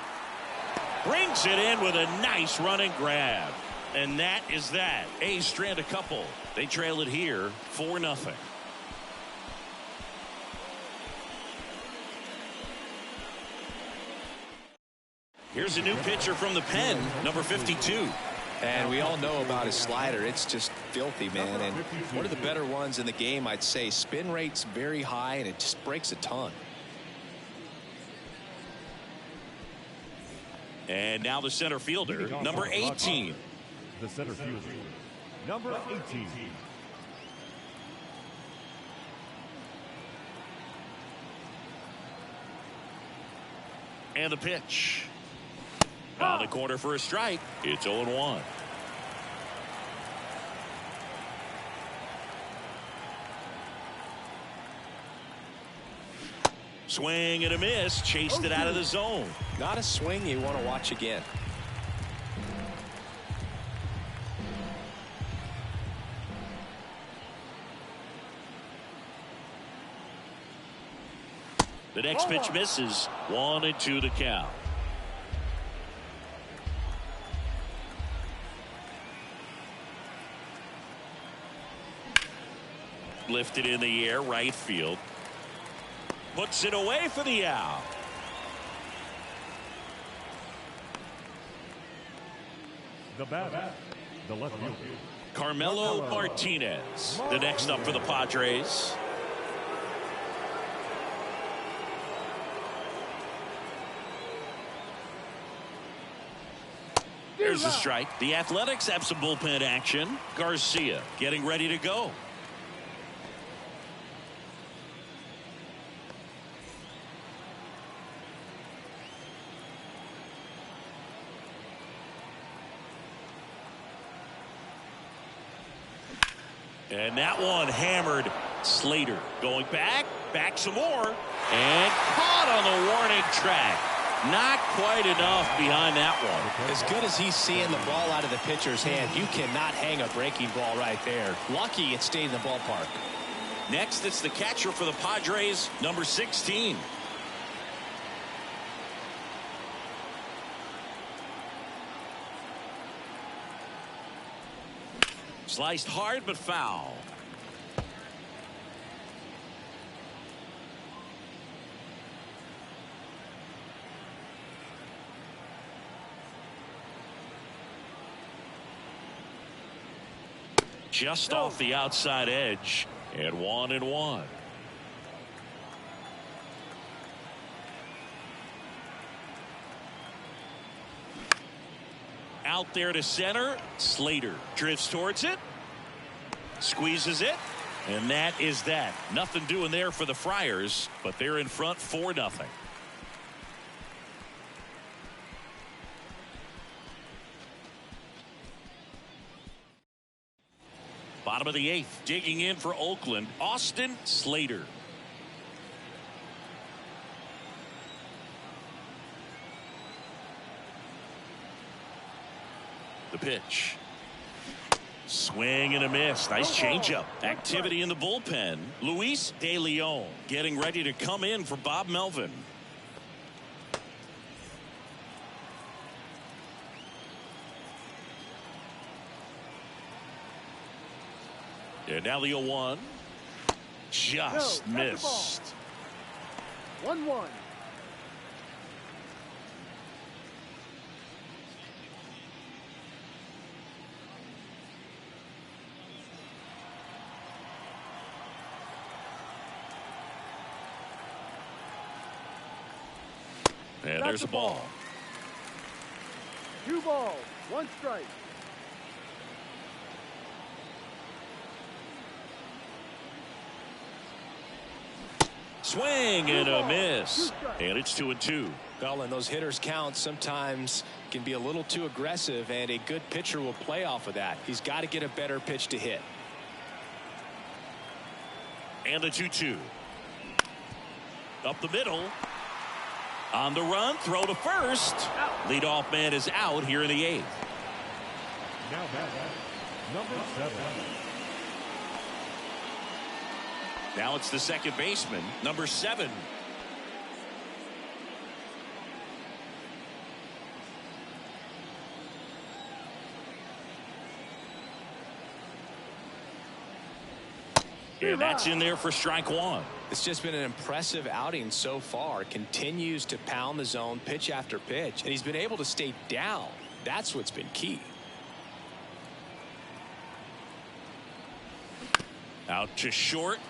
A: Brings it in with a nice running grab. And that is that. A's strand a couple. They trail it here 4-0. Here's a new pitcher from the pen, number 52.
C: And we all know about his slider. It's just filthy, man. And one of the better ones in the game, I'd say. Spin rate's very high, and it just breaks a ton.
A: And now the center fielder, number 18.
B: The center fielder, number 18.
A: And the pitch. On the corner for a strike. It's 0-1. Swing and a miss. Chased it out of the zone.
C: Not a swing you want to watch again.
A: The next pitch misses. 1-2 the count. Lifted in the air, right field. Puts it away for the out.
B: The batter, the left fielder,
A: Carmelo Martinez, the next up for the Padres. There's a strike. The Athletics have some bullpen action. Garcia getting ready to go. And that one hammered. Slater going back some more, and caught on the warning track. Not quite enough behind that one.
C: As good as he's seeing the ball out of the pitcher's hand, you cannot hang a breaking ball right there. Lucky it stayed in the ballpark.
A: Next, it's the catcher for the Padres, number 16. Sliced hard but foul. Just off the outside edge, and 1-1. Out there to center. Slater drifts towards it, squeezes it, and that is that. Nothing doing there for the Friars, but they're in front 4-0. Bottom of the 8th, digging in for Oakland, Austin Slater. The pitch. Swing and a miss. Nice changeup. Activity in the bullpen. Luis De Leon getting ready to come in for Bob Melvin. And now the 0-1. Just missed.
D: 1-1.
A: And there's a ball.
D: 2 balls, 1 strike.
A: Swing and a miss. And it's 2-2.
C: Well, and those hitters count sometimes can be a little too aggressive, and a good pitcher will play off of that. He's got to get a better pitch to hit.
A: And a 2-2. Up the middle. On the run, throw to first. Leadoff man is out here in the 8th.
B: Now batting, number 7.
A: Now it's the second baseman, number 7. And that's in there for strike 1.
C: It's just been an impressive outing so far. Continues to pound the zone pitch after pitch, and he's been able to stay down. That's what's been key.
A: Out to short.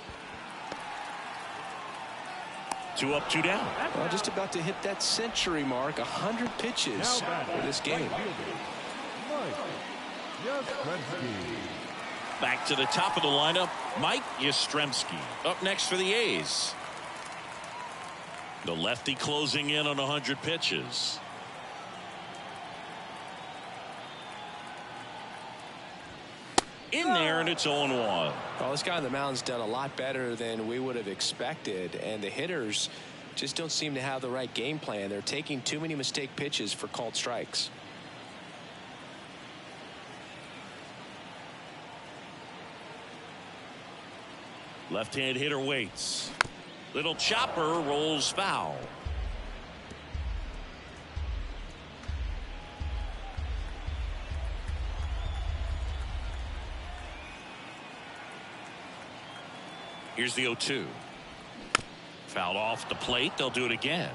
A: 2 up, 2 down.
C: Well, just about to hit that century mark. 100 pitches for this game.
A: Back to the top of the lineup, Mike Yastrzemski. Up next for the A's. The lefty closing in on 100 pitches. In there, and it's 0-1.
C: Well, this guy on the mound's done a lot better than we would have expected, and the hitters just don't seem to have the right game plan. They're taking too many mistake pitches for called strikes.
A: Left-hand hitter waits. Little chopper rolls foul. Here's the 0-2. Fouled off the plate. They'll do it again.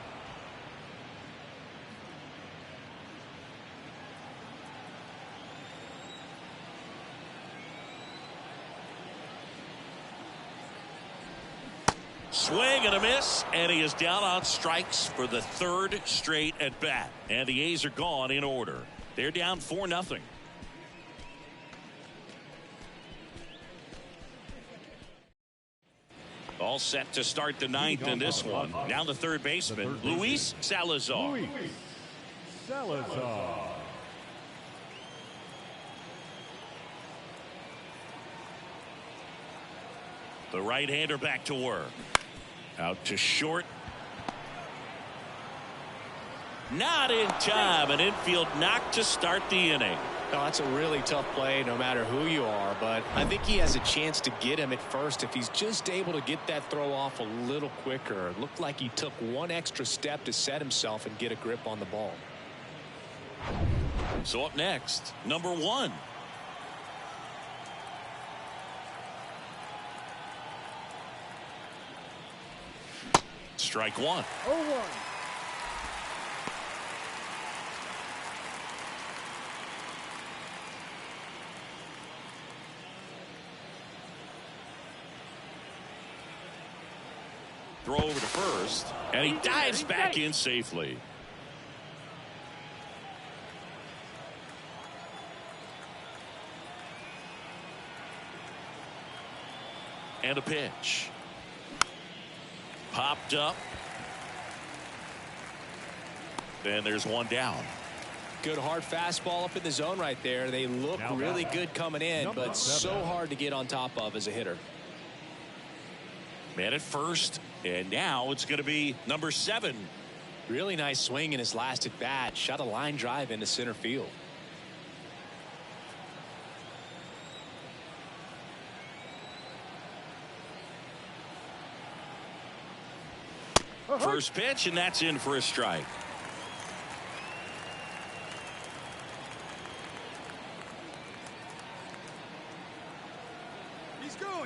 A: Swing and a miss, and he is down on strikes for the 3rd straight at bat. And the A's are gone in order. They're down 4-0. All set to start the 9th in this one. Now the third baseman, Luis Salazar.
B: Luis Salazar.
A: The right-hander back to work. Out to short. Not in time. An infield knock to start the inning.
C: Oh, that's a really tough play no matter who you are, but I think he has a chance to get him at first if he's just able to get that throw off a little quicker. It looked like he took one extra step to set himself and get a grip on the ball.
A: So up next, number 1. Strike 1.
D: 0-1.
A: Throw over to first, and he dives back in safely. And a pitch. Popped up. And there's one down.
C: Good hard fastball up in the zone right there. They look really good coming in, but so hard to get on top of as a hitter.
A: Man at first, and now it's going to be number 7.
C: Really nice swing in his last at bat. Shot a line drive into center field.
A: First pitch, and that's in for a strike.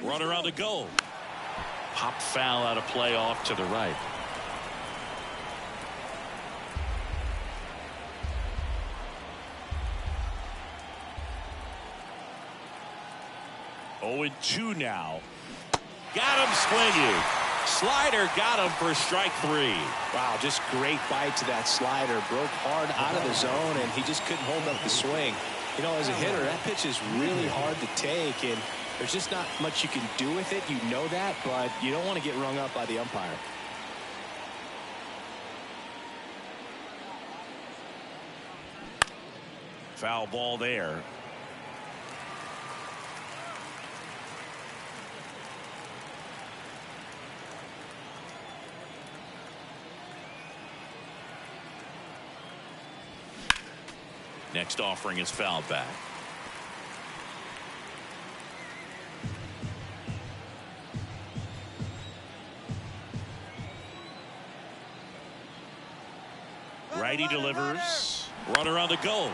A: Runner on the go. Pop foul out of play off to the right. Oh, and 2 now. Got him swinging. Slider got him for strike 3.
C: Wow, just great bite to that slider. Broke hard out of the zone, and he just couldn't hold up the swing. You know, as a hitter, that pitch is really hard to take, and There's just not much you can do with it. You know that, but you don't want to get rung up by the umpire.
A: Foul ball there. Next offering is fouled back. Righty delivers. Runner on the go.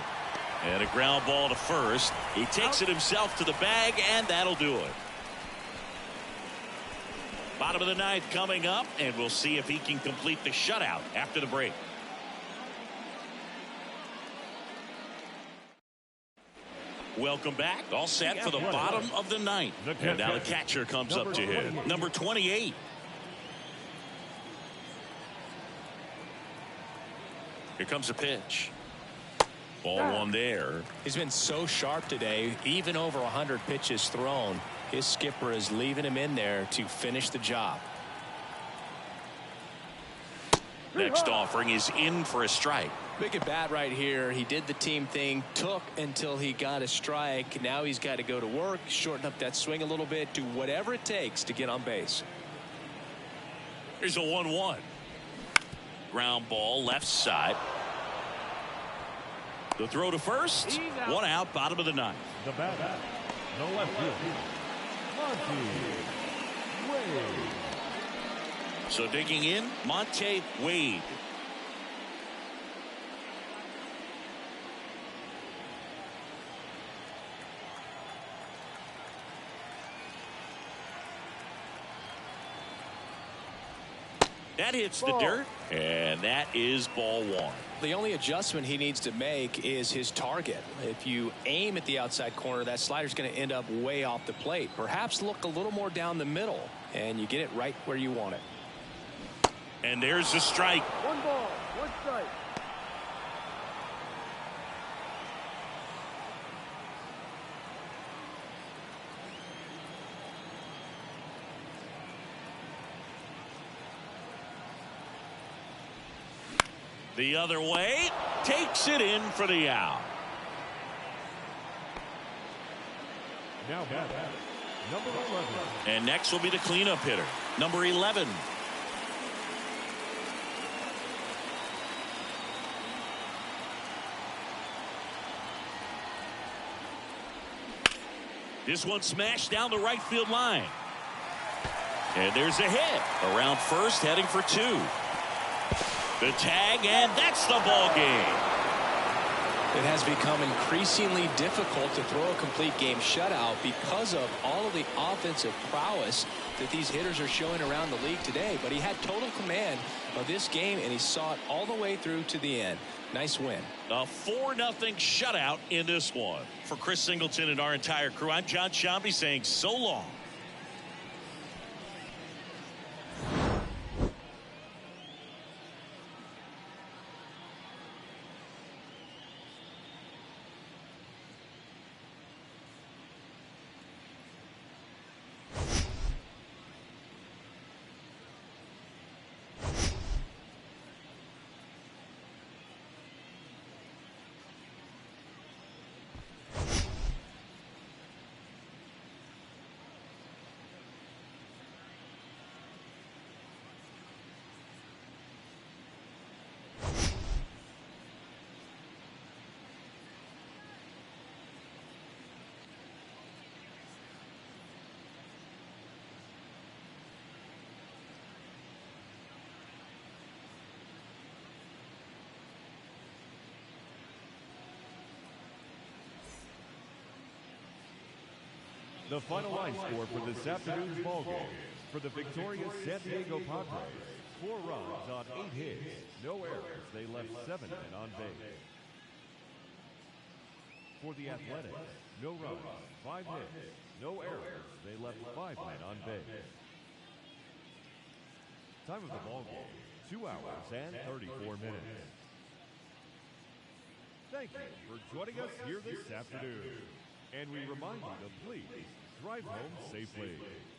A: And a ground ball to first. He takes it himself to the bag, and that'll do it. Bottom of the ninth coming up, and we'll see if he can complete the shutout after the break. Welcome back. All set for the bottom of the ninth. And now the catcher comes up to hit. Number 28. Here comes a pitch. Ball one there.
C: He's been so sharp today. Even over 100 pitches thrown. His skipper is leaving him in there to finish the job.
A: Next offering is in for a strike.
C: Big at bat right here. He did the team thing, took until he got a strike. Now he's got to go to work, shorten up that swing a little bit, do whatever it takes to get on base.
A: Here's a 1-1. Ground ball left side. The throw to first. One out, bottom of the ninth.
B: The batter, the left fielder, Monty Wade.
A: So digging in, Monte Wade. That hits the dirt, and that is ball one.
C: The only adjustment he needs to make is his target. If you aim at the outside corner, that slider's going to end up way off the plate. Perhaps look a little more down the middle, and you get it right where you want it.
A: And there's the strike.
D: 1 ball, 1 strike.
A: The other way, takes it in for the out.
B: Now batter, number 11.
A: And next will be the cleanup hitter, number 11. This one smashed down the right field line. And there's a hit around first, heading for two. The tag, and that's the ball game.
C: It has become increasingly difficult to throw a complete game shutout because of all of the offensive prowess that these hitters are showing around the league today. But he had total command of this game, and he saw it all the way through to the end. Nice win.
A: A 4-0 shutout in this one. For Chris Singleton and our entire crew, I'm John Shambi saying so long.
B: The final line score for this afternoon's ballgame for the victorious San Diego Padres. 4 runs on 8 hits, no errors. They left 7 men on base. For the Athletics, no runs, 5 hits, no errors. They left 5 men on base. Time of the ballgame, 2 hours and 34 minutes. Thank you for joining us here this afternoon. And we remind you to please Drive home safely.